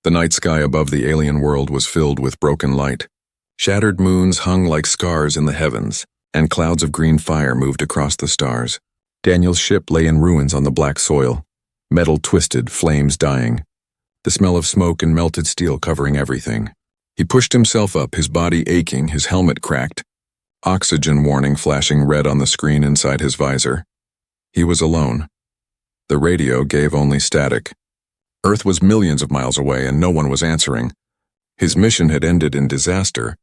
The night sky above the alien world was filled with broken light. Shattered moons hung like scars in the heavens, and clouds of green fire moved across the stars. Daniel's ship lay in ruins on the black soil, metal twisted, flames dying, the smell of smoke and melted steel covering everything. He pushed himself up, his body aching, his helmet cracked, oxygen warning flashing red on the screen inside his visor. He was alone. The radio gave only static. Earth was millions of miles away and no one was answering. His mission had ended in disaster.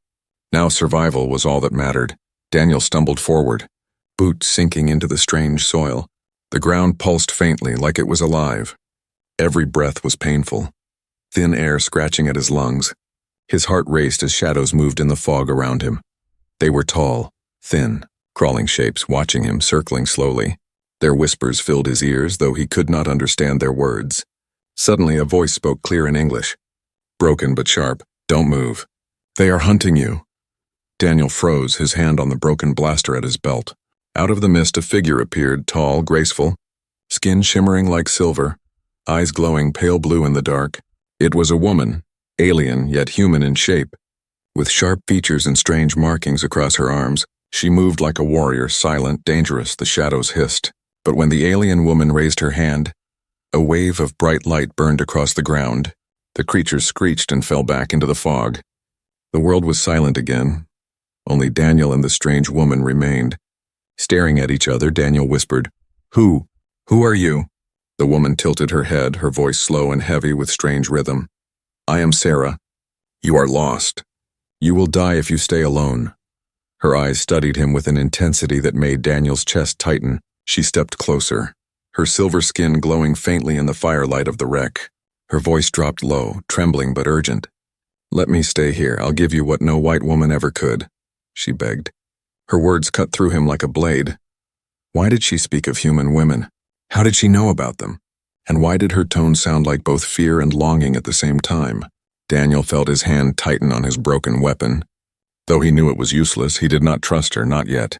Now survival was all that mattered. Daniel stumbled forward, boots sinking into the strange soil. The ground pulsed faintly, like it was alive. Every breath was painful, thin air scratching at his lungs. His heart raced as shadows moved in the fog around him. They were tall, thin, crawling shapes watching him, circling slowly. Their whispers filled his ears, though he could not understand their words. Suddenly a voice spoke clear in English. Broken but sharp. "Don't move. They are hunting you." Daniel froze, his hand on the broken blaster at his belt. Out of the mist a figure appeared, tall, graceful, skin shimmering like silver, eyes glowing pale blue in the dark. It was a woman, alien yet human in shape. With sharp features and strange markings across her arms, she moved like a warrior, silent, dangerous. The shadows hissed. But when the alien woman raised her hand, a wave of bright light burned across the ground. The creatures screeched and fell back into the fog. The world was silent again. Only Daniel and the strange woman remained. Staring at each other, Daniel whispered, Who are you?" The woman tilted her head, her voice slow and heavy with strange rhythm. "I am Sarah. You are lost. You will die if you stay alone." Her eyes studied him with an intensity that made Daniel's chest tighten. She stepped closer, her silver skin glowing faintly in the firelight of the wreck. Her voice dropped low, trembling but urgent. "Let me stay here. I'll give you what no white woman ever could," she begged. Her words cut through him like a blade. Why did she speak of human women? How did she know about them? And why did her tone sound like both fear and longing at the same time? Daniel felt his hand tighten on his broken weapon. Though he knew it was useless, he did not trust her, not yet.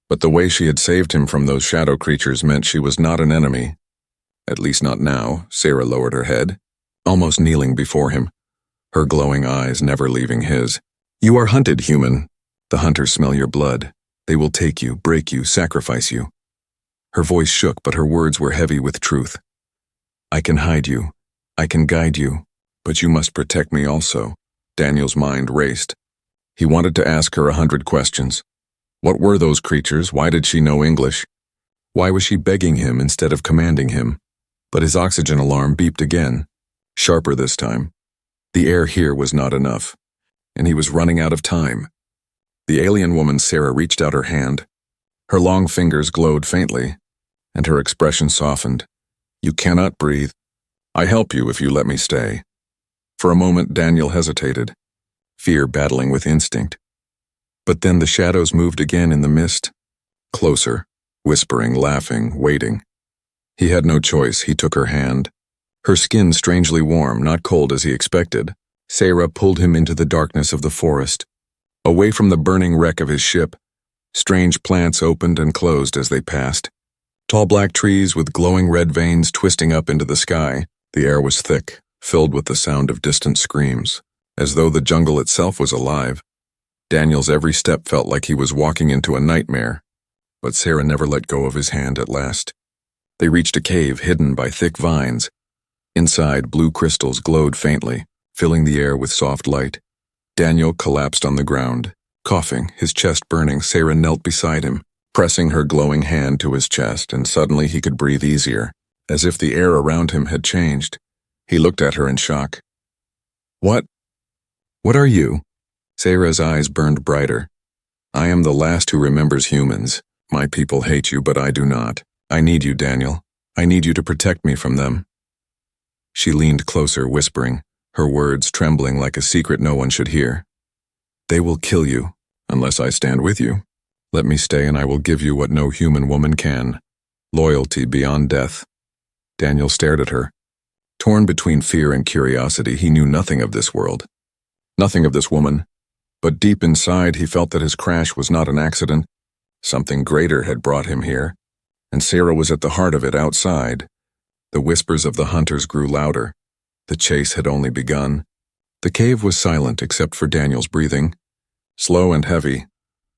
But the way she had saved him from those shadow creatures meant she was not an enemy. At least not now. Sarah lowered her head, almost kneeling before him, her glowing eyes never leaving his. "You are hunted, human. The hunters smell your blood. They will take you, break you, sacrifice you." Her voice shook, but her words were heavy with truth. "I can hide you. I can guide you. But you must protect me also." Daniel's mind raced. He wanted to ask her 100 questions. What were those creatures? Why did she know English? Why was she begging him instead of commanding him? But his oxygen alarm beeped again, sharper this time. The air here was not enough, and he was running out of time. The alien woman Sarah reached out her hand. Her long fingers glowed faintly, and her expression softened. "You cannot breathe. I help you if you let me stay." For a moment Daniel hesitated, fear battling with instinct. But then the shadows moved again in the mist, closer, whispering, laughing, waiting. He had no choice. He took her hand. Her skin strangely warm, not cold as he expected. Sarah pulled him into the darkness of the forest, away from the burning wreck of his ship. Strange plants opened and closed as they passed. Tall black trees with glowing red veins twisting up into the sky. The air was thick, filled with the sound of distant screams, as though the jungle itself was alive. Daniel's every step felt like he was walking into a nightmare, but Sarah never let go of his hand at last. They reached a cave hidden by thick vines. Inside, blue crystals glowed faintly, filling the air with soft light. Daniel collapsed on the ground, coughing, his chest burning. Sarah knelt beside him, pressing her glowing hand to his chest, and suddenly he could breathe easier, as if the air around him had changed. He looked at her in shock. What are you?" Sarah's eyes burned brighter. "I am the last who remembers humans. My people hate you, but I do not. I need you, Daniel. I need you to protect me from them." She leaned closer, whispering, her words trembling like a secret no one should hear. "They will kill you, unless I stand with you. Let me stay and I will give you what no human woman can. Loyalty beyond death." Daniel stared at her. Torn between fear and curiosity, he knew nothing of this world, nothing of this woman. But deep inside, he felt that his crash was not an accident. Something greater had brought him here, and Sarah was at the heart of it. Outside, the whispers of the hunters grew louder. The chase had only begun. The cave was silent except for Daniel's breathing. Slow and heavy,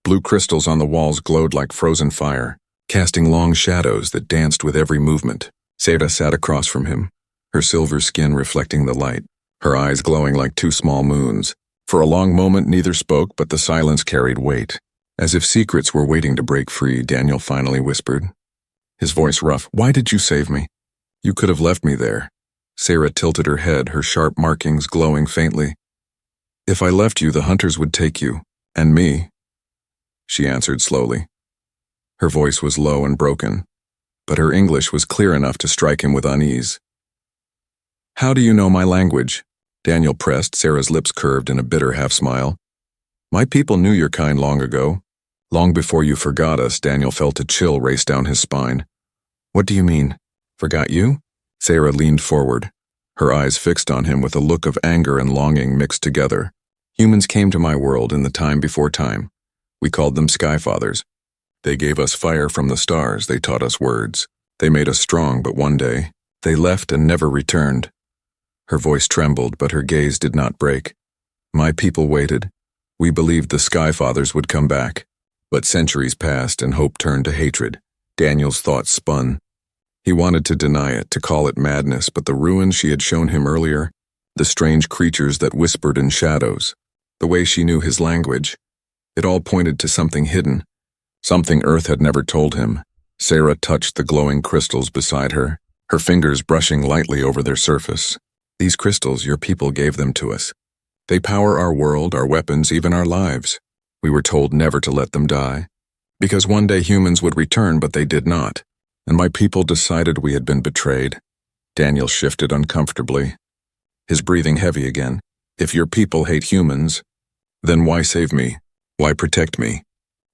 blue crystals on the walls glowed like frozen fire, casting long shadows that danced with every movement. Sarah sat across from him, her silver skin reflecting the light, her eyes glowing like two small moons. For a long moment neither spoke, but the silence carried weight. As if secrets were waiting to break free, Daniel finally whispered, his voice rough, "Why did you save me? You could have left me there." Sarah tilted her head, her sharp markings glowing faintly. "If I left you, the hunters would take you, and me," she answered slowly. Her voice was low and broken, but her English was clear enough to strike him with unease. "How do you know my language?" Daniel pressed, Sarah's lips curved in a bitter half-smile. "My people knew your kind long ago. Long before you forgot us." Daniel felt a chill race down his spine. "What do you mean? Forgot you?" Sarah leaned forward, her eyes fixed on him with a look of anger and longing mixed together. "Humans came to my world in the time before time. We called them Skyfathers. They gave us fire from the stars, they taught us words. They made us strong, but one day, they left and never returned." Her voice trembled, but her gaze did not break. "My people waited. We believed the Skyfathers would come back. But centuries passed and hope turned to hatred." Daniel's thoughts spun. He wanted to deny it, to call it madness, but the ruins she had shown him earlier, the strange creatures that whispered in shadows, the way she knew his language, it all pointed to something hidden, something Earth had never told him. Sarah touched the glowing crystals beside her, her fingers brushing lightly over their surface. "These crystals, your people gave them to us. They power our world, our weapons, even our lives. We were told never to let them die, because one day humans would return, but they did not. And my people decided we had been betrayed." Daniel shifted uncomfortably, his breathing heavy again. "If your people hate humans, then why save me? Why protect me?"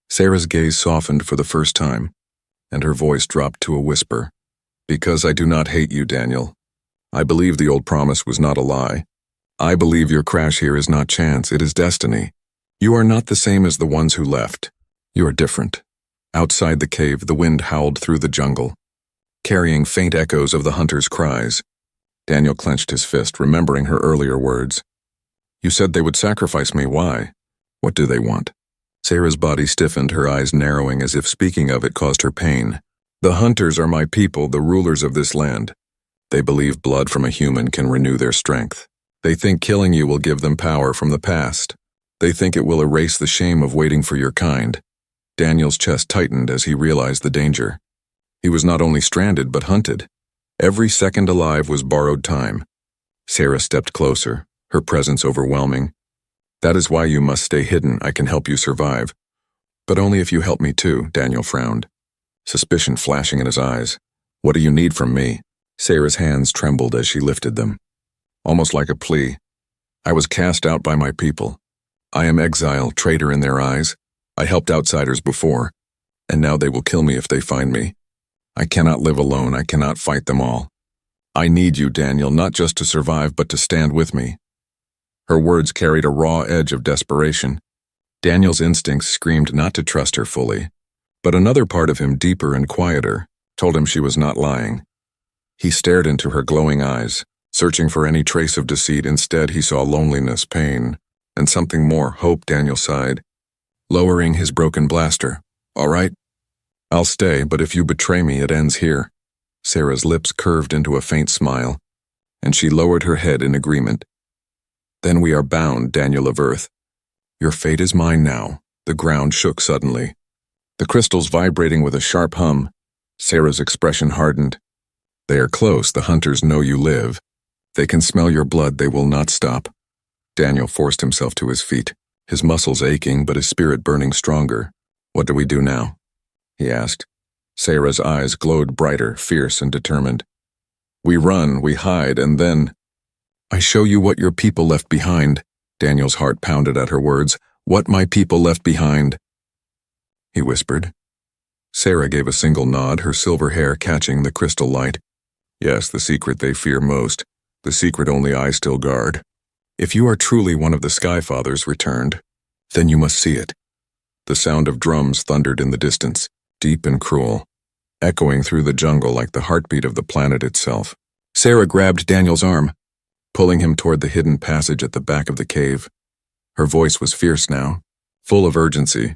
Sarah's gaze softened for the first time, and her voice dropped to a whisper. "Because I do not hate you, Daniel. I believe the old promise was not a lie. I believe your crash here is not chance, it is destiny. You are not the same as the ones who left. You are different." Outside the cave, the wind howled through the jungle, carrying faint echoes of the hunters' cries. Daniel clenched his fist, remembering her earlier words. "You said they would sacrifice me. Why? What do they want?" Sarah's body stiffened, her eyes narrowing as if speaking of it caused her pain. "The hunters are my people, the rulers of this land. They believe blood from a human can renew their strength. They think killing you will give them power from the past. They think it will erase the shame of waiting for your kind." Daniel's chest tightened as he realized the danger. He was not only stranded, but hunted. Every second alive was borrowed time. Sarah stepped closer, her presence overwhelming. "That is why you must stay hidden. I can help you survive. But only if you help me too," Daniel frowned, suspicion flashing in his eyes. "What do you need from me?" Sarah's hands trembled as she lifted them, almost like a plea. "I was cast out by my people. I am exile, traitor in their eyes. I helped outsiders before, and now they will kill me if they find me. I cannot live alone, I cannot fight them all. I need you, Daniel, not just to survive, but to stand with me." Her words carried a raw edge of desperation. Daniel's instincts screamed not to trust her fully, but another part of him, deeper and quieter, told him she was not lying. He stared into her glowing eyes, searching for any trace of deceit. Instead, he saw loneliness, pain, and something more, hope. Daniel sighed, lowering his broken blaster. "All right, I'll stay, but if you betray me, it ends here." Sarah's lips curved into a faint smile, and she lowered her head in agreement. "Then we are bound, Daniel of Earth. Your fate is mine now." The ground shook suddenly, the crystals vibrating with a sharp hum. Sarah's expression hardened. "They are close, the hunters know you live. They can smell your blood, they will not stop." Daniel forced himself to his feet, his muscles aching but his spirit burning stronger. "What do we do now?" he asked. Sarah's eyes glowed brighter, fierce and determined. "We run, we hide, and then—" "I show you what your people left behind." Daniel's heart pounded at her words. "What my people left behind," he whispered. Sarah gave a single nod, her silver hair catching the crystal light. "Yes, the secret they fear most, the secret only I still guard. If you are truly one of the Skyfathers returned, then you must see it." The sound of drums thundered in the distance, deep and cruel, echoing through the jungle like the heartbeat of the planet itself. Sarah grabbed Daniel's arm. pulling him toward the hidden passage at the back of the cave. Her voice was fierce now, full of urgency.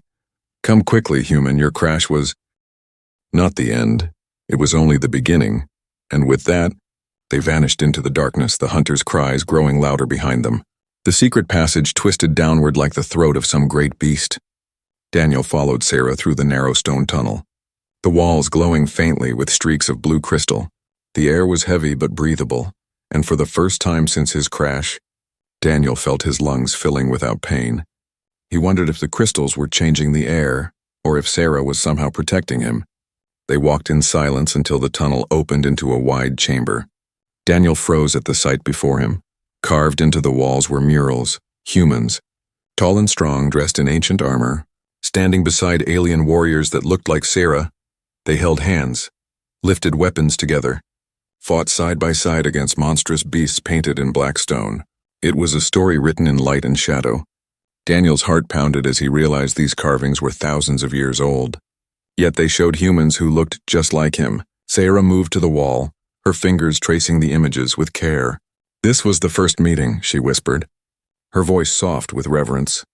"Come quickly, human, your crash was—" Not the end. It was only the beginning. And with that, they vanished into the darkness, the hunter's cries growing louder behind them. The secret passage twisted downward like the throat of some great beast. Daniel followed Sarah through the narrow stone tunnel, the walls glowing faintly with streaks of blue crystal. The air was heavy but breathable, and for the first time since his crash, Daniel felt his lungs filling without pain. He wondered if the crystals were changing the air, or if Sarah was somehow protecting him. They walked in silence until the tunnel opened into a wide chamber. Daniel froze at the sight before him. Carved into the walls were murals, humans, tall and strong, dressed in ancient armor, standing beside alien warriors that looked like Sarah. They held hands, lifted weapons together, fought side by side against monstrous beasts painted in black stone. It was a story written in light and shadow. Daniel's heart pounded as he realized these carvings were thousands of years old. Yet they showed humans who looked just like him. Sarah moved to the wall, her fingers tracing the images with care. "This was the first meeting," she whispered, her voice soft with reverence.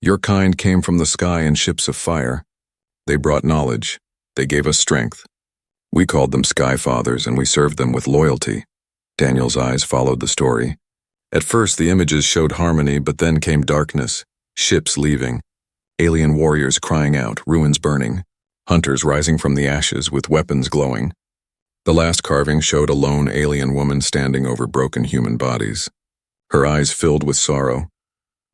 "Your kind came from the sky in ships of fire. They brought knowledge. They gave us strength. We called them Sky Fathers, and we served them with loyalty." Daniel's eyes followed the story. At first, the images showed harmony, but then came darkness, ships leaving, alien warriors crying out, ruins burning, hunters rising from the ashes with weapons glowing. The last carving showed a lone alien woman standing over broken human bodies, her eyes filled with sorrow.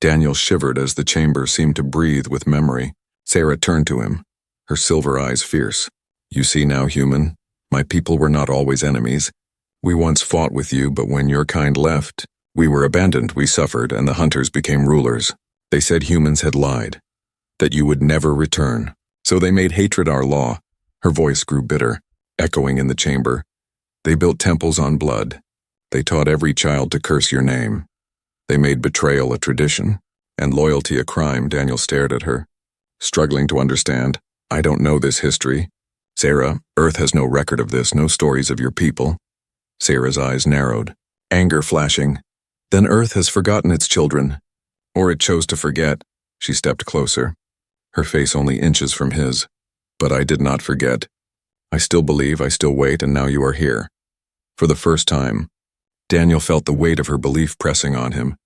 Daniel shivered as the chamber seemed to breathe with memory. Sarah turned to him, her silver eyes fierce. "You see now, human, my people were not always enemies. We once fought with you, but when your kind left, we were abandoned, we suffered, and the hunters became rulers. They said humans had lied, that you would never return. So they made hatred our law." Her voice grew bitter, echoing in the chamber. "They built temples on blood. They taught every child to curse your name. They made betrayal a tradition, and loyalty a crime." Daniel stared at her, struggling to understand. "I don't know this history. Sarah, Earth has no record of this, no stories of your people." Sarah's eyes narrowed, anger flashing. "Then Earth has forgotten its children. Or it chose to forget." She stepped closer, her face only inches from his. "But I did not forget. I still believe, I still wait, and now you are here." For the first time, Daniel felt the weight of her belief pressing on him.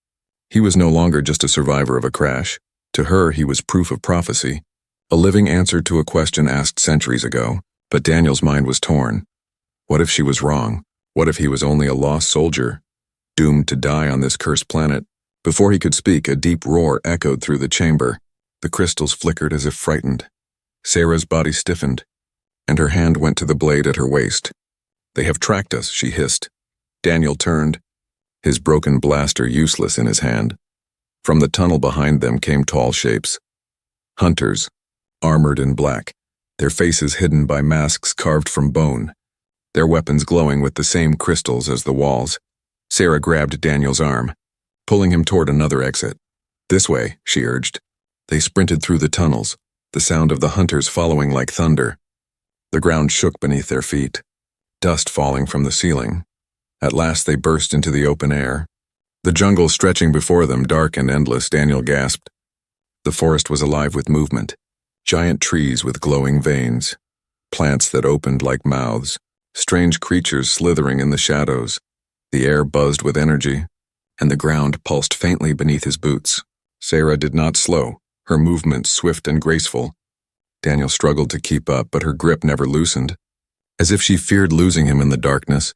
He was no longer just a survivor of a crash. To her, he was proof of prophecy, a living answer to a question asked centuries ago. But Daniel's mind was torn. What if she was wrong? What if he was only a lost soldier, doomed to die on this cursed planet? Before he could speak, a deep roar echoed through the chamber. The crystals flickered as if frightened. Sarah's body stiffened, and her hand went to the blade at her waist. "They have tracked us," she hissed. Daniel turned, his broken blaster useless in his hand. From the tunnel behind them came tall shapes. Hunters, armored in black, their faces hidden by masks carved from bone, their weapons glowing with the same crystals as the walls. Sarah grabbed Daniel's arm, pulling him toward another exit. "This way," she urged. They sprinted through the tunnels, the sound of the hunters following like thunder. The ground shook beneath their feet, dust falling from the ceiling. At last they burst into the open air. The jungle stretching before them, dark and endless. Daniel gasped. The forest was alive with movement. Giant trees with glowing veins, plants that opened like mouths, strange creatures slithering in the shadows. The air buzzed with energy, and the ground pulsed faintly beneath his boots. Sarah did not slow, her movements swift and graceful. Daniel struggled to keep up, but her grip never loosened, as if she feared losing him in the darkness.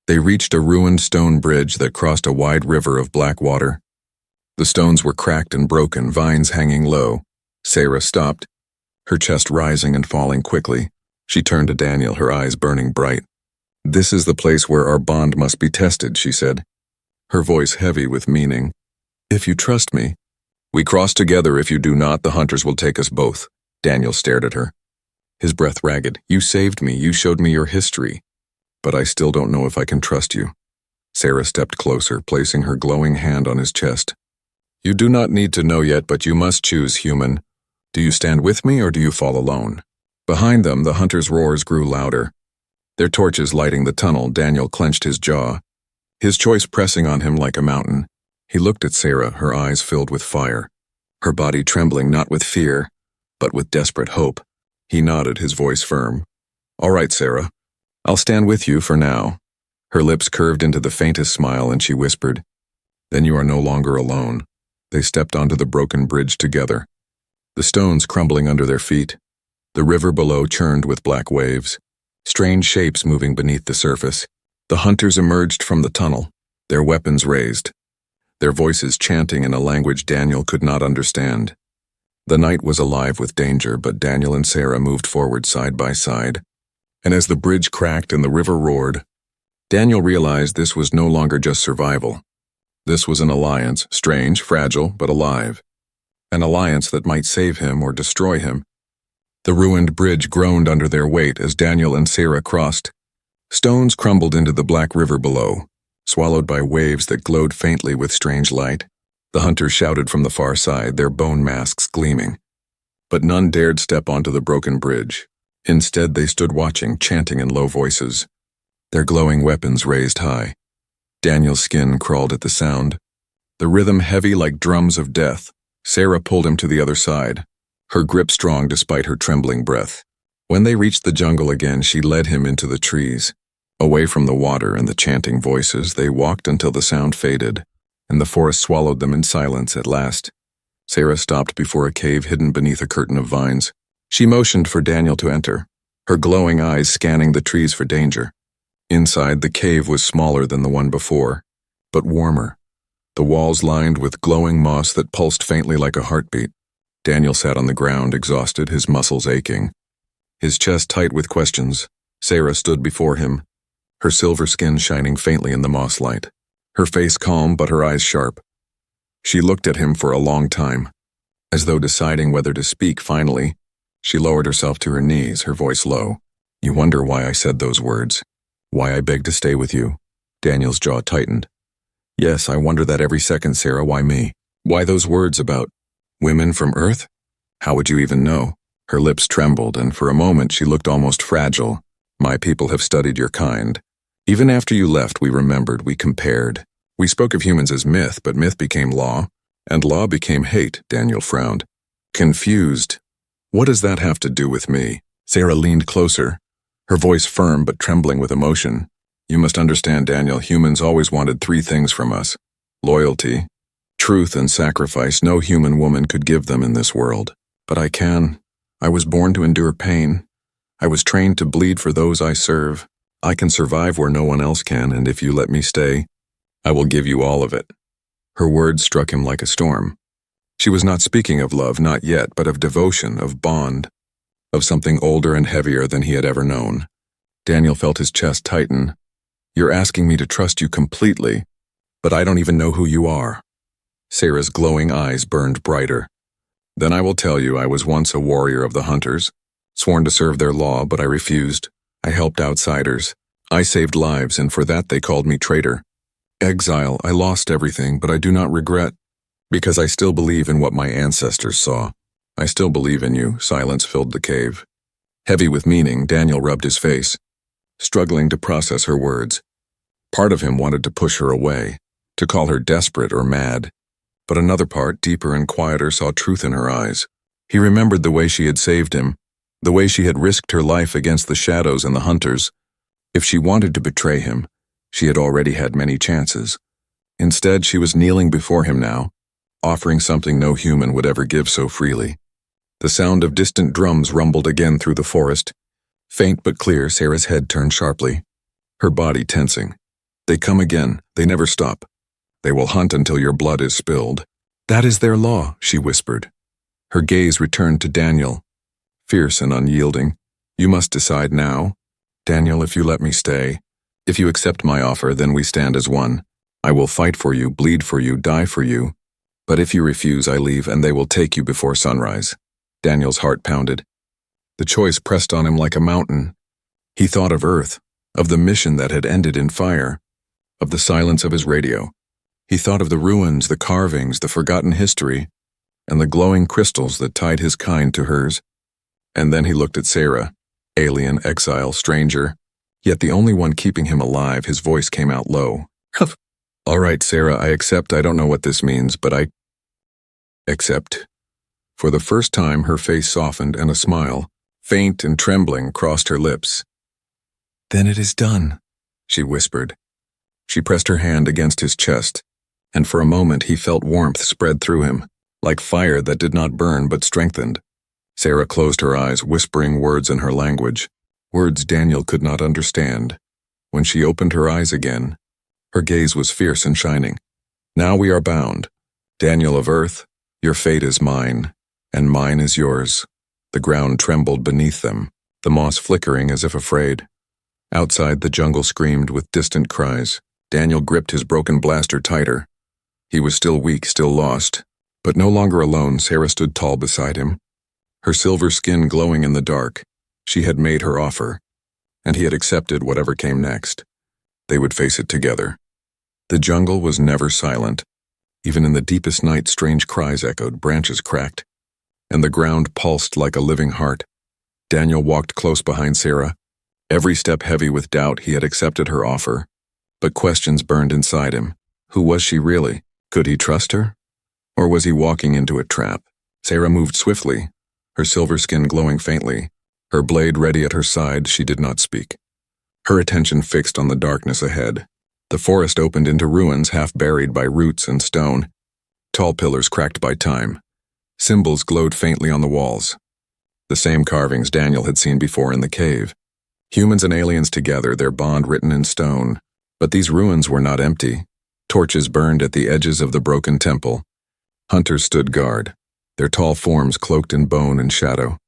They reached a ruined stone bridge that crossed a wide river of black water. The stones were cracked and broken, vines hanging low. Sarah stopped, her chest rising and falling quickly. She turned to Daniel, her eyes burning bright. "This is the place where our bond must be tested," she said, her voice heavy with meaning. "If you trust me, we cross together. If you do not, the hunters will take us both." Daniel stared at her, his breath ragged. "You saved me, you showed me your history, but I still don't know if I can trust you." Sarah stepped closer, placing her glowing hand on his chest. "You do not need to know yet, but you must choose, human. Do you stand with me or do you fall alone?" Behind them, the hunters' roars grew louder, their torches lighting the tunnel. Daniel clenched his jaw, his choice pressing on him like a mountain. He looked at Sarah, her eyes filled with fire, her body trembling not with fear, but with desperate hope. He nodded, his voice firm. "All right, Sarah. I'll stand with you for now." Her lips curved into the faintest smile and she whispered, "Then you are no longer alone." They stepped onto the broken bridge together, the stones crumbling under their feet. The river below churned with black waves, strange shapes moving beneath the surface. The hunters emerged from the tunnel, their weapons raised, their voices chanting in a language Daniel could not understand. The night was alive with danger, but Daniel and Sarah moved forward side by side. And as the bridge cracked and the river roared, Daniel realized this was no longer just survival. This was an alliance, strange, fragile, but alive. An alliance that might save him or destroy him. The ruined bridge groaned under their weight as Daniel and Sarah crossed. Stones crumbled into the black river below, swallowed by waves that glowed faintly with strange light. The hunters shouted from the far side, their bone masks gleaming. But none dared step onto the broken bridge. Instead, they stood watching, chanting in low voices, their glowing weapons raised high. Daniel's skin crawled at the sound, the rhythm heavy like drums of death. Sarah pulled him to the other side, her grip strong despite her trembling breath. When they reached the jungle again, she led him into the trees. Away from the water and the chanting voices, they walked until the sound faded, and the forest swallowed them in silence at last. Sarah stopped before a cave hidden beneath a curtain of vines. She motioned for Daniel to enter, her glowing eyes scanning the trees for danger. Inside, the cave was smaller than the one before, but warmer, the walls lined with glowing moss that pulsed faintly like a heartbeat. Daniel sat on the ground, exhausted, his muscles aching, his chest tight with questions. Sarah stood before him, her silver skin shining faintly in the moss light, her face calm but her eyes sharp. She looked at him for a long time, as though deciding whether to speak. Finally, she lowered herself to her knees, her voice low. "You wonder why I said those words? Why I begged to stay with you?" Daniel's jaw tightened. "Yes, I wonder that every second, Sarah. Why me? Why those words about women from Earth? How would you even know?" Her lips trembled, and for a moment she looked almost fragile. "My people have studied your kind. Even after you left, we remembered, we compared. We spoke of humans as myth, but myth became law, and law became hate." Daniel frowned, confused. "What does that have to do with me?" Sarah leaned closer, her voice firm but trembling with emotion. "You must understand, Daniel, humans always wanted three things from us: loyalty, truth, and sacrifice. No human woman could give them in this world. But I can. I was born to endure pain. I was trained to bleed for those I serve. I can survive where no one else can, and if you let me stay, I will give you all of it." Her words struck him like a storm. She was not speaking of love, not yet, but of devotion, of bond, of something older and heavier than he had ever known. Daniel felt his chest tighten. "You're asking me to trust you completely, but I don't even know who you are." Sarah's glowing eyes burned brighter. "Then I will tell you, I was once a warrior of the hunters, sworn to serve their law, but I refused. I helped outsiders. I saved lives, and for that they called me traitor. Exile, I lost everything, but I do not regret, because I still believe in what my ancestors saw. I still believe in you." Silence filled the cave. Heavy with meaning, Daniel rubbed his face, struggling to process her words. Part of him wanted to push her away, to call her desperate or mad, but another part, deeper and quieter, saw truth in her eyes. He remembered the way she had saved him, the way she had risked her life against the shadows and the hunters. If she wanted to betray him, she had already had many chances. Instead, she was kneeling before him now, offering something no human would ever give so freely. The sound of distant drums rumbled again through the forest. Faint but clear, Sarah's head turned sharply, her body tensing. "They come again. They never stop. They will hunt until your blood is spilled." "That is their law," she whispered. Her gaze returned to Daniel, fierce and unyielding. "You must decide now. Daniel, if you let me stay, if you accept my offer, then we stand as one. I will fight for you, bleed for you, die for you. But if you refuse, I leave, and they will take you before sunrise." Daniel's heart pounded. The choice pressed on him like a mountain. He thought of Earth, of the mission that had ended in fire, of the silence of his radio. He thought of the ruins, the carvings, the forgotten history, and the glowing crystals that tied his kind to hers. And then he looked at Sarah, alien, exile, stranger, yet the only one keeping him alive. His voice came out low. All right, Sarah, I accept. I don't know what this means, but I accept. For the first time, her face softened and a smile, faint and trembling, crossed her lips. Then it is done, she whispered. She pressed her hand against his chest, and for a moment he felt warmth spread through him, like fire that did not burn but strengthened. Sarah closed her eyes, whispering words in her language, words Daniel could not understand. When she opened her eyes again, her gaze was fierce and shining. Now we are bound. Daniel of Earth, your fate is mine, and mine is yours. The ground trembled beneath them, the moss flickering as if afraid. Outside, the jungle screamed with distant cries. Daniel gripped his broken blaster tighter. He was still weak, still lost, but no longer alone. Sarah stood tall beside him, her silver skin glowing in the dark. She had made her offer, and he had accepted whatever came next. They would face it together. The jungle was never silent. Even in the deepest night, strange cries echoed, branches cracked, and the ground pulsed like a living heart. Daniel walked close behind Sarah, every step heavy with doubt. He had accepted her offer, but questions burned inside him. Who was she really? Could he trust her? Or was he walking into a trap? Sarah moved swiftly, her silver skin glowing faintly, her blade ready at her side. She did not speak, her attention fixed on the darkness ahead. The forest opened into ruins, half buried by roots and stone, tall pillars cracked by time. Symbols glowed faintly on the walls, the same carvings Daniel had seen before in the cave. Humans and aliens together, their bond written in stone. But these ruins were not empty. Torches burned at the edges of the broken temple. Hunters stood guard, their tall forms cloaked in bone and shadow,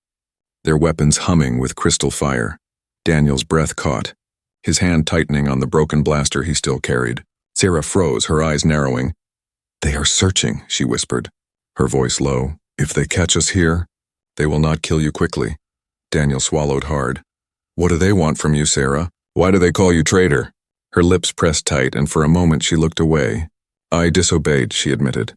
their weapons humming with crystal fire. Daniel's breath caught, his hand tightening on the broken blaster he still carried. Sarah froze, her eyes narrowing. They are searching, she whispered, her voice low. If they catch us here, they will not kill you quickly. Daniel swallowed hard. What do they want from you, Sarah? Why do they call you traitor? Her lips pressed tight, and for a moment she looked away. I disobeyed, she admitted.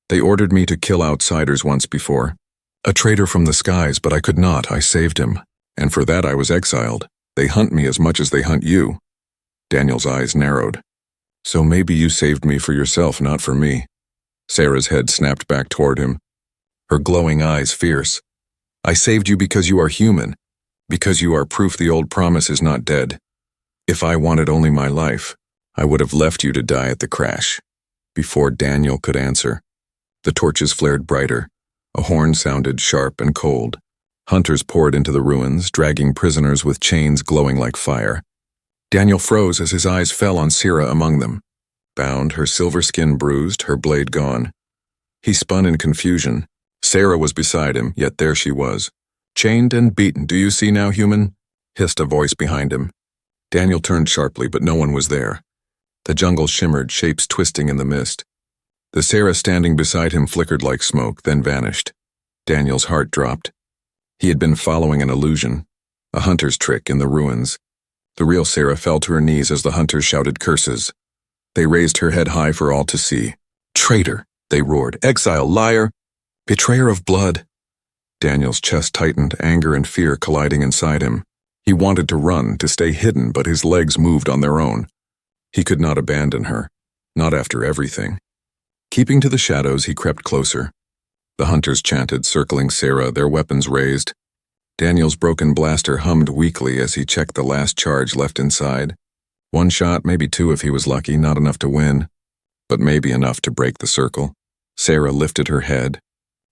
They ordered me to kill outsiders once before. A traitor from the skies, but I could not. I saved him, and for that I was exiled. They hunt me as much as they hunt you. Daniel's eyes narrowed. So maybe you saved me for yourself, not for me. Sarah's head snapped back toward him, her glowing eyes fierce. I saved you because you are human, because you are proof the old promise is not dead. If I wanted only my life, I would have left you to die at the crash. Before Daniel could answer, the torches flared brighter. A horn sounded sharp and cold. Hunters poured into the ruins, dragging prisoners with chains glowing like fire. Daniel froze as his eyes fell on Sarah among them. Bound, her silver skin bruised, her blade gone. He spun in confusion. Sarah was beside him, yet there she was. Chained and beaten. Do you see now, human? Hissed a voice behind him. Daniel turned sharply, but no one was there. The jungle shimmered, shapes twisting in the mist. The Sarah standing beside him flickered like smoke, then vanished. Daniel's heart dropped. He had been following an illusion, a hunter's trick in the ruins. The real Sarah fell to her knees as the hunters shouted curses. They raised her head high for all to see. Traitor, they roared. Exile, liar, betrayer of blood. Daniel's chest tightened, anger and fear colliding inside him. He wanted to run, to stay hidden, but his legs moved on their own. He could not abandon her, not after everything. Keeping to the shadows, he crept closer. The hunters chanted, circling Sarah, their weapons raised. Daniel's broken blaster hummed weakly as he checked the last charge left inside. One shot, maybe two if he was lucky, not enough to win, but maybe enough to break the circle. Sarah lifted her head,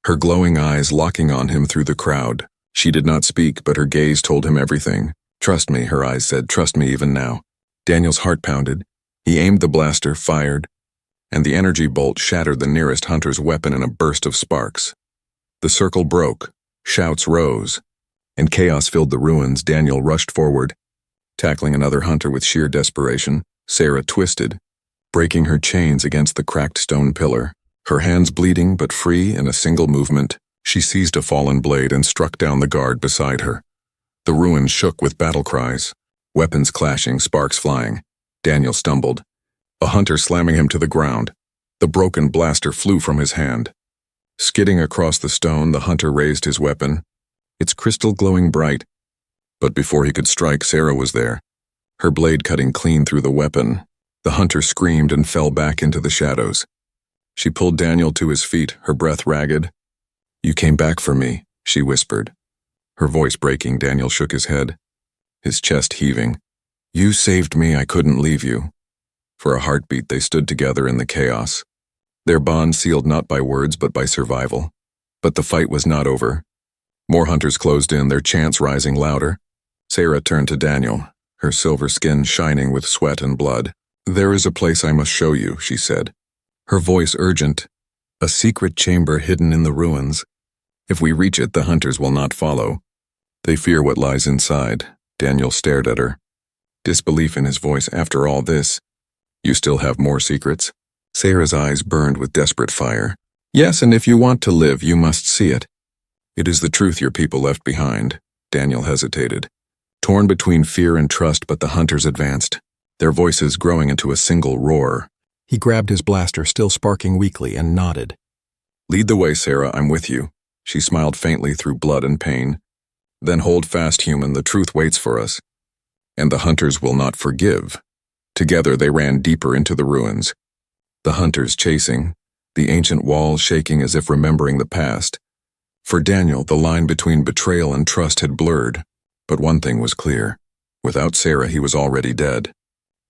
her glowing eyes locking on him through the crowd. She did not speak, but her gaze told him everything. Trust me, her eyes said, trust me even now. Daniel's heart pounded. He aimed the blaster, fired, and the energy bolt shattered the nearest hunter's weapon in a burst of sparks. The circle broke, shouts rose, and chaos filled the ruins. Daniel rushed forward, tackling another hunter with sheer desperation. Sarah twisted, breaking her chains against the cracked stone pillar. Her hands bleeding but free in a single movement, she seized a fallen blade and struck down the guard beside her. The ruins shook with battle cries, weapons clashing, sparks flying. Daniel stumbled, a hunter slamming him to the ground. The broken blaster flew from his hand. Skidding across the stone, the hunter raised his weapon, its crystal glowing bright. But before he could strike, Sarah was there, her blade cutting clean through the weapon. The hunter screamed and fell back into the shadows. She pulled Daniel to his feet, her breath ragged. "You came back for me," she whispered. Her voice breaking, Daniel shook his head, his chest heaving. "You saved me, I couldn't leave you." For a heartbeat, they stood together in the chaos. Their bond sealed not by words but by survival. But the fight was not over. More hunters closed in, their chants rising louder. Sarah turned to Daniel, her silver skin shining with sweat and blood. "There is a place I must show you," she said, her voice urgent. "A secret chamber hidden in the ruins. If we reach it, the hunters will not follow. They fear what lies inside." Daniel stared at her, disbelief in his voice. "After all this, you still have more secrets?" Sarah's eyes burned with desperate fire. "Yes, and if you want to live, you must see it." "It is the truth your people left behind." Daniel hesitated, torn between fear and trust, but the hunters advanced, their voices growing into a single roar. He grabbed his blaster, still sparking weakly, and nodded. "Lead the way, Sarah, I'm with you." She smiled faintly through blood and pain. "Then hold fast, human, the truth waits for us. And the hunters will not forgive." Together they ran deeper into the ruins, the hunters chasing, the ancient walls shaking as if remembering the past. For Daniel, the line between betrayal and trust had blurred, but one thing was clear. Without Sarah, he was already dead.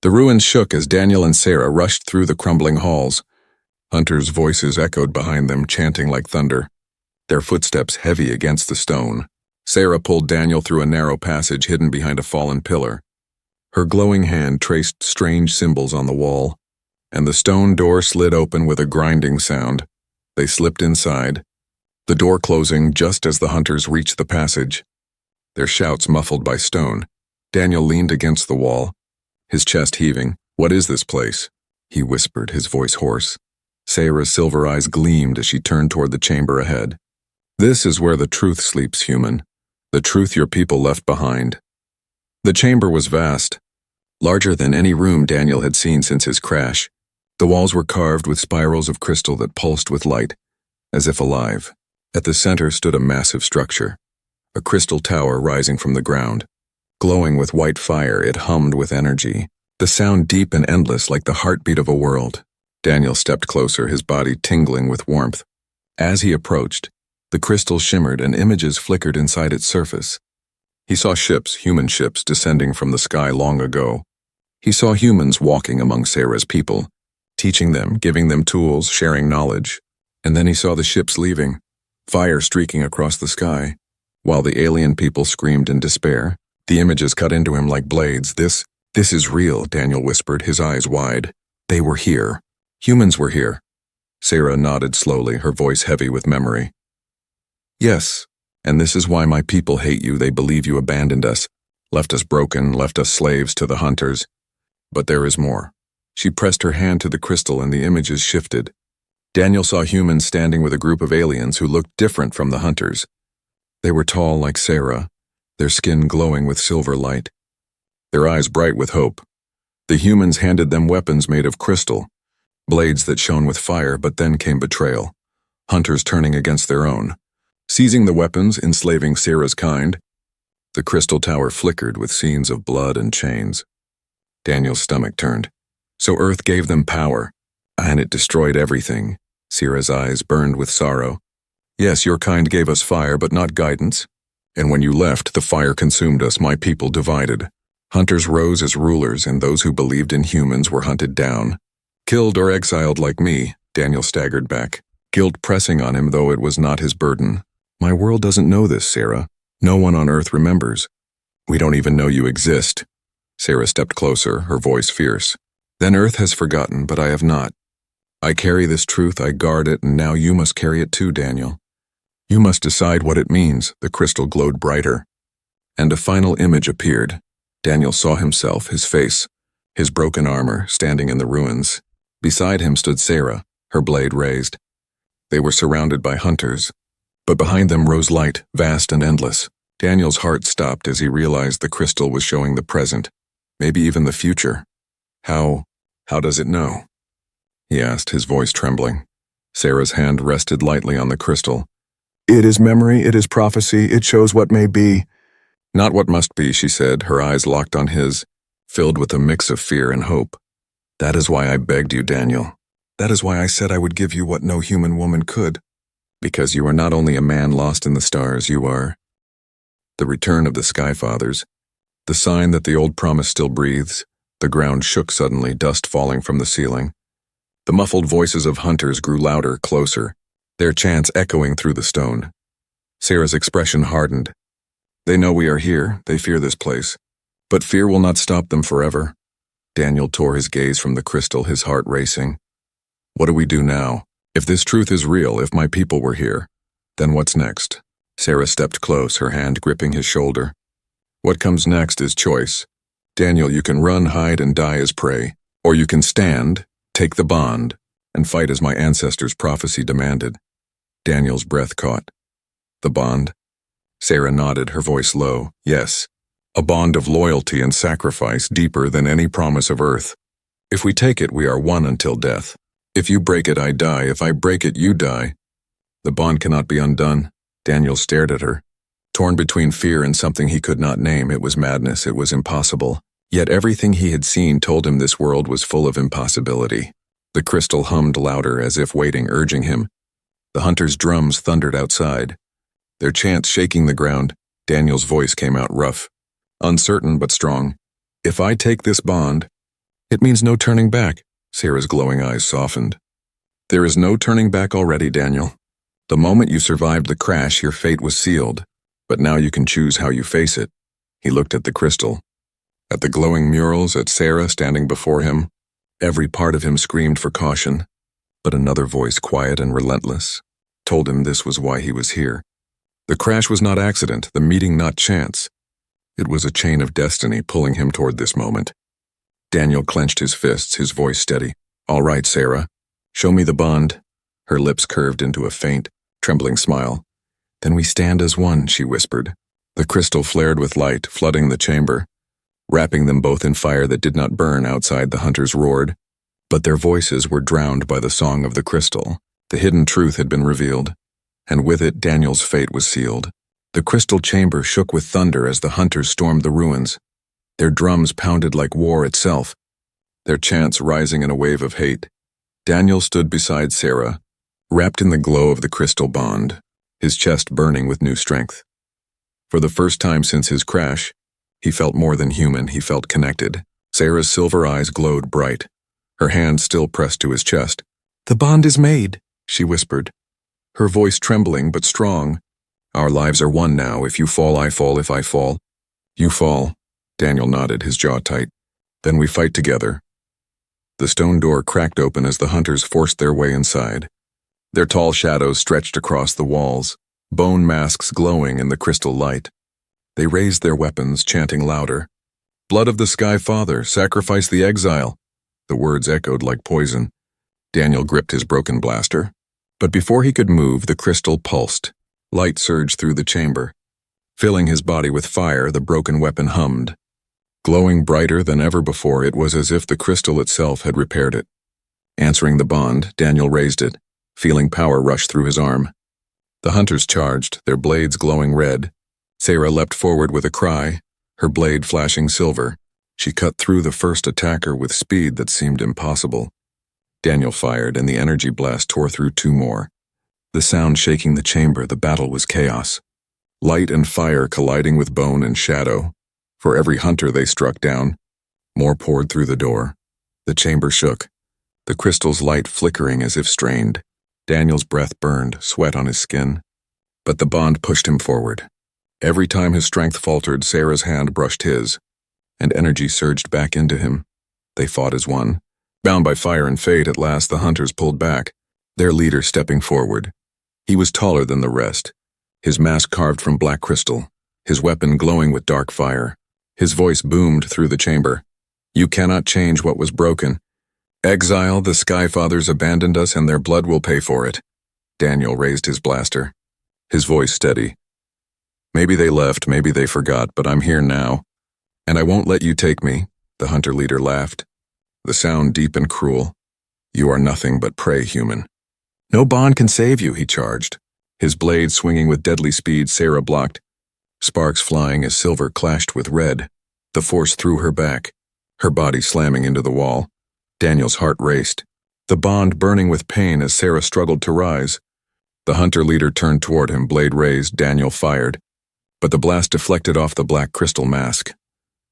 The ruins shook as Daniel and Sarah rushed through the crumbling halls. Hunters' voices echoed behind them, chanting like thunder, their footsteps heavy against the stone. Sarah pulled Daniel through a narrow passage hidden behind a fallen pillar. Her glowing hand traced strange symbols on the wall, and the stone door slid open with a grinding sound. They slipped inside, the door closing just as the hunters reached the passage, their shouts muffled by stone. Daniel leaned against the wall, his chest heaving. "What is this place?" he whispered, his voice hoarse. Sarah's silver eyes gleamed as she turned toward the chamber ahead. "This is where the truth sleeps, human, the truth your people left behind." The chamber was vast, larger than any room Daniel had seen since his crash. The walls were carved with spirals of crystal that pulsed with light, as if alive. At the center stood a massive structure, a crystal tower rising from the ground. Glowing with white fire, it hummed with energy, the sound deep and endless like the heartbeat of a world. Daniel stepped closer, his body tingling with warmth. As he approached, the crystal shimmered and images flickered inside its surface. He saw ships, human ships, descending from the sky long ago. He saw humans walking among Sarah's people, teaching them, giving them tools, sharing knowledge. And then he saw the ships leaving, fire streaking across the sky, while the alien people screamed in despair. The images cut into him like blades. This is real," Daniel whispered, his eyes wide. "They were here. Humans were here." Sarah nodded slowly, her voice heavy with memory. "Yes, and this is why my people hate you. They believe you abandoned us, left us broken, left us slaves to the hunters. But there is more." She pressed her hand to the crystal and the images shifted. Daniel saw humans standing with a group of aliens who looked different from the hunters. They were tall like Sarah, their skin glowing with silver light, their eyes bright with hope. The humans handed them weapons made of crystal, blades that shone with fire, but then came betrayal, hunters turning against their own, seizing the weapons, enslaving Sarah's kind. The crystal tower flickered with scenes of blood and chains. Daniel's stomach turned. So Earth gave them power, and it destroyed everything. Sarah's eyes burned with sorrow. "Yes, your kind gave us fire, but not guidance. And when you left, the fire consumed us, my people divided. Hunters rose as rulers, and those who believed in humans were hunted down. Killed or exiled like me." Daniel staggered back, guilt pressing on him, though it was not his burden. "My world doesn't know this, Sarah. No one on Earth remembers. We don't even know you exist." Sarah stepped closer, her voice fierce. "Then Earth has forgotten, but I have not. I carry this truth, I guard it, and now you must carry it too, Daniel. You must decide what it means." The crystal glowed brighter, and a final image appeared. Daniel saw himself, his face, his broken armor, standing in the ruins. Beside him stood Sarah, her blade raised. They were surrounded by hunters, but behind them rose light, vast and endless. Daniel's heart stopped as he realized the crystal was showing the present, maybe even the future. How does it know?" he asked, his voice trembling. Sarah's hand rested lightly on the crystal. "It is memory, it is prophecy, it shows what may be." "Not what must be," she said, her eyes locked on his, filled with a mix of fear and hope. That is why I begged you, Daniel. That is why I said I would give you what no human woman could. Because you are not only a man lost in the stars, you are the return of the Sky Fathers, the sign that the old promise still breathes. The ground shook suddenly, dust falling from the ceiling. The muffled voices of hunters grew louder, closer, their chants echoing through the stone. Sarah's expression hardened. They know we are here, they fear this place. But fear will not stop them forever. Daniel tore his gaze from the crystal, his heart racing. What do we do now? If this truth is real, if my people were here, then what's next? Sarah stepped close, her hand gripping his shoulder. What comes next is choice. Daniel, you can run, hide, and die as prey. Or you can stand, take the bond, and fight as my ancestors' prophecy demanded. Daniel's breath caught. The bond? Sarah nodded, her voice low. Yes. A bond of loyalty and sacrifice deeper than any promise of earth. If we take it, we are one until death. If you break it, I die. If I break it, you die. The bond cannot be undone. Daniel stared at her. Torn between fear and something he could not name, it was madness, it was impossible. Yet everything he had seen told him this world was full of impossibility. The crystal hummed louder, as if waiting, urging him. The hunters' drums thundered outside. Their chants shaking the ground, Daniel's voice came out rough. Uncertain but strong. If I take this bond, it means no turning back. Sarah's glowing eyes softened. There is no turning back already, Daniel. The moment you survived the crash, your fate was sealed. But now you can choose how you face it. He looked at the crystal. At the glowing murals, at Sarah standing before him. Every part of him screamed for caution. But another voice, quiet and relentless, told him this was why he was here. The crash was not accident, the meeting not chance. It was a chain of destiny pulling him toward this moment. Daniel clenched his fists, his voice steady. All right, Sarah. Show me the bond. Her lips curved into a faint, trembling smile. Then we stand as one, she whispered. The crystal flared with light, flooding the chamber, wrapping them both in fire that did not burn outside. The hunters roared, but their voices were drowned by the song of the crystal. The hidden truth had been revealed, and with it Daniel's fate was sealed. The crystal chamber shook with thunder as the hunters stormed the ruins. Their drums pounded like war itself, their chants rising in a wave of hate. Daniel stood beside Sarah, wrapped in the glow of the crystal bond, his chest burning with new strength. For the first time since his crash, he felt more than human, he felt connected. Sarah's silver eyes glowed bright, her hand still pressed to his chest. The bond is made, she whispered, her voice trembling but strong. Our lives are one now. If you fall, I fall. If I fall, you fall. Daniel nodded, his jaw tight. Then we fight together. The stone door cracked open as the hunters forced their way inside. Their tall shadows stretched across the walls, bone masks glowing in the crystal light. They raised their weapons, chanting louder. Blood of the Sky Father, sacrifice the exile. The words echoed like poison. Daniel gripped his broken blaster. But before he could move, the crystal pulsed. Light surged through the chamber. Filling his body with fire, the broken weapon hummed. Glowing brighter than ever before, it was as if the crystal itself had repaired it. Answering the bond, Daniel raised it, feeling power rush through his arm. The hunters charged, their blades glowing red. Sarah leapt forward with a cry, her blade flashing silver. She cut through the first attacker with speed that seemed impossible. Daniel fired, and the energy blast tore through two more. The sound shaking the chamber, the battle was chaos. Light and fire colliding with bone and shadow. For every hunter they struck down, more poured through the door. The chamber shook, the crystal's light flickering as if strained. Daniel's breath burned, sweat on his skin. But the bond pushed him forward. Every time his strength faltered, Sarah's hand brushed his, and energy surged back into him. They fought as one. Bound by fire and fate, at last the hunters pulled back, their leader stepping forward. He was taller than the rest, his mask carved from black crystal, his weapon glowing with dark fire. His voice boomed through the chamber. You cannot change what was broken. Exile, the Sky Fathers abandoned us and their blood will pay for it. Daniel raised his blaster, his voice steady. Maybe they left, maybe they forgot, but I'm here now. And I won't let you take me, the hunter leader laughed, the sound deep and cruel. You are nothing but prey, human. No bond can save you, he charged, his blade swinging with deadly speed. Sarah blocked, sparks flying as silver clashed with red. The force threw her back, her body slamming into the wall. Daniel's heart raced, the bond burning with pain as Sarah struggled to rise. The hunter leader turned toward him, blade raised. Daniel fired, but the blast deflected off the black crystal mask.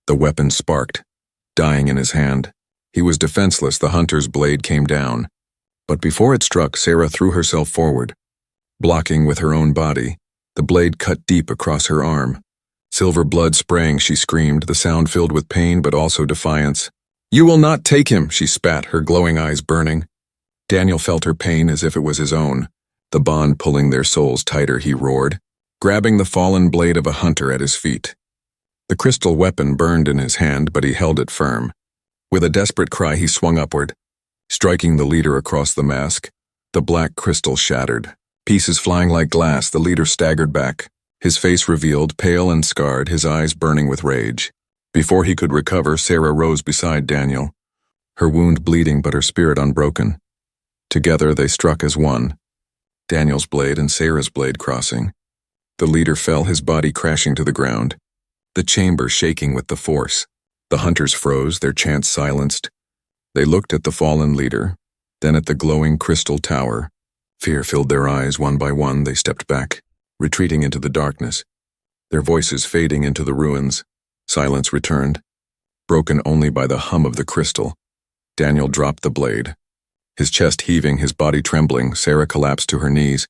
The weapon sparked, dying in his hand. He was defenseless. The hunter's blade came down, but before it struck, Sarah threw herself forward. Blocking with her own body, the blade cut deep across her arm. Silver blood spraying, she screamed, the sound filled with pain but also defiance. "You will not take him," she spat, her glowing eyes burning. Daniel felt her pain as if it was his own, the bond pulling their souls tighter. He roared, grabbing the fallen blade of a hunter at his feet. The crystal weapon burned in his hand, but he held it firm. With a desperate cry, he swung upward, striking the leader across the mask. The black crystal shattered, pieces flying like glass. The leader staggered back, his face revealed, pale and scarred, his eyes burning with rage. Before he could recover, Sarah rose beside Daniel, her wound bleeding but her spirit unbroken. Together they struck as one, Daniel's blade and Sarah's blade crossing. The leader fell, his body crashing to the ground, the chamber shaking with the force. The hunters froze, their chants silenced. They looked at the fallen leader, then at the glowing crystal tower. Fear filled their eyes. One by one, they stepped back, retreating into the darkness, their voices fading into the ruins. Silence returned, broken only by the hum of the crystal. Daniel dropped the blade, his chest heaving, his body trembling. Sarah collapsed to her knees,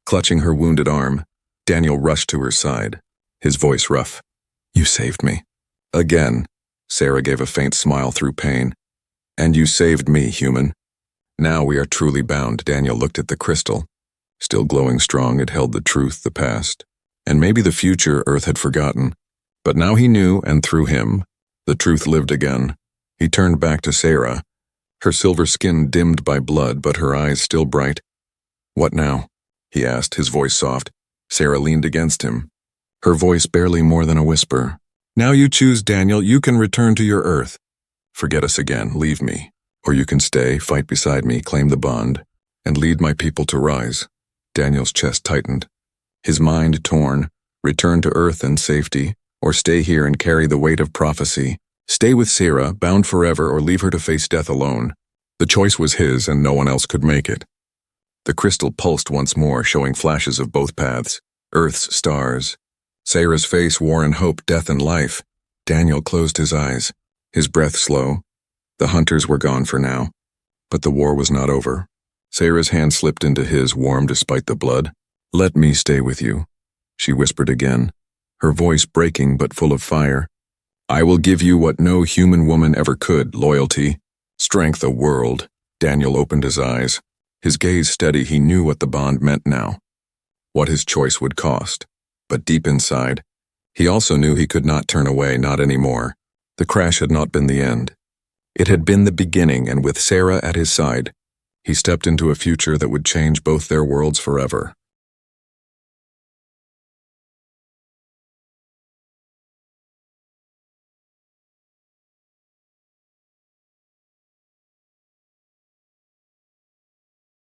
clutching her wounded arm. Daniel rushed to her side, his voice rough. "You saved me." "Again." Sarah gave a faint smile through pain. "And you saved me, human. Now we are truly bound." Daniel looked at the crystal. Still glowing strong, it held the truth, the past, and maybe the future Earth had forgotten. But now he knew, and through him, the truth lived again. He turned back to Sarah, her silver skin dimmed by blood, but her eyes still bright. "What now?" he asked, his voice soft. Sarah leaned against him, her voice barely more than a whisper. "Now you choose, Daniel. You can return to your Earth. Forget us again, leave me. Or you can stay, fight beside me, claim the bond, and lead my people to rise." Daniel's chest tightened, his mind torn. Return to Earth and safety, or stay here and carry the weight of prophecy. Stay with Sarah, bound forever, or leave her to face death alone. The choice was his, and no one else could make it. The crystal pulsed once more, showing flashes of both paths, Earth's stars. Sarah's face wore in hope, death and life. Daniel closed his eyes, his breath slow. The hunters were gone for now, but the war was not over. Sarah's hand slipped into his, warm despite the blood. "Let me stay with you," she whispered again, her voice breaking but full of fire. "I will give you what no human woman ever could, loyalty, strength, a world." Daniel opened his eyes, his gaze steady. He knew what the bond meant now, what his choice would cost. But deep inside, he also knew he could not turn away, not anymore. The crash had not been the end. It had been the beginning, and with Sarah at his side, he stepped into a future that would change both their worlds forever.